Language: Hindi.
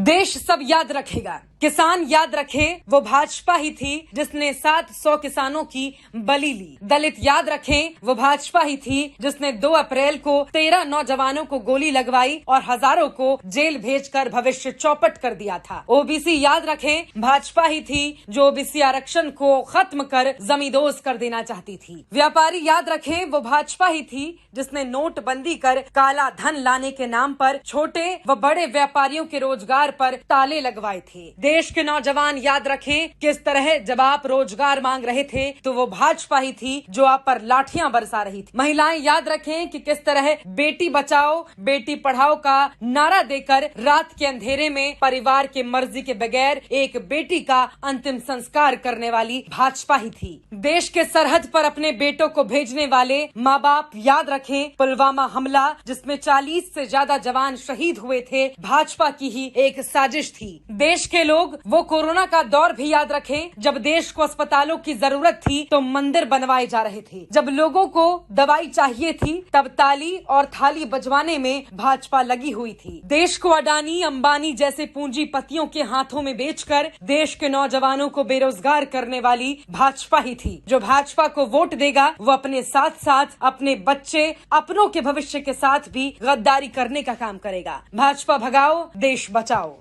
देश सब याद रखेगा, किसान याद रखे वो भाजपा ही थी जिसने 700 किसानों की बलि ली। दलित याद रखें वो भाजपा ही थी जिसने 2 अप्रैल को 13 नौजवानों को गोली लगवाई और हजारों को जेल भेजकर भविष्य चौपट कर दिया था। ओबीसी याद रखें भाजपा ही थी जो ओबीसी आरक्षण को खत्म कर जमींदोज कर देना चाहती थी। व्यापारी याद रखें वो भाजपा ही थी जिसने नोटबंदी कर काला धन लाने के नाम पर छोटे व बड़े व्यापारियों के रोजगार पर ताले लगवाए थे। देश के नौजवान याद रखें किस तरह जब आप रोजगार मांग रहे थे तो वो भाजपा ही थी जो आप पर लाठियां बरसा रही थी। महिलाएं याद रखें कि किस तरह बेटी बचाओ बेटी पढ़ाओ का नारा देकर रात के अंधेरे में परिवार के मर्जी के बगैर एक बेटी का अंतिम संस्कार करने वाली भाजपा ही थी। देश के सरहद पर अपने बेटों को भेजने वाले माँ बाप याद रखें पुलवामा हमला जिसमें 40 से ज्यादा जवान शहीद हुए थे, भाजपा की ही एक साजिश थी। देश के लोग वो कोरोना का दौर भी याद रखें जब देश को अस्पतालों की जरूरत थी तो मंदिर बनवाए जा रहे थे। जब लोगों को दवाई चाहिए थी तब ताली और थाली बजवाने में भाजपा लगी हुई थी। देश को अडानी अंबानी जैसे पूंजीपतियों के हाथों में बेचकर देश के नौजवानों को बेरोजगार करने वाली भाजपा ही थी। जो भाजपा को वोट देगा वो अपने साथ साथ अपने बच्चे अपनों के भविष्य के साथ भी गद्दारी करने का काम करेगा। भाजपा भगाओ देश बचाओ।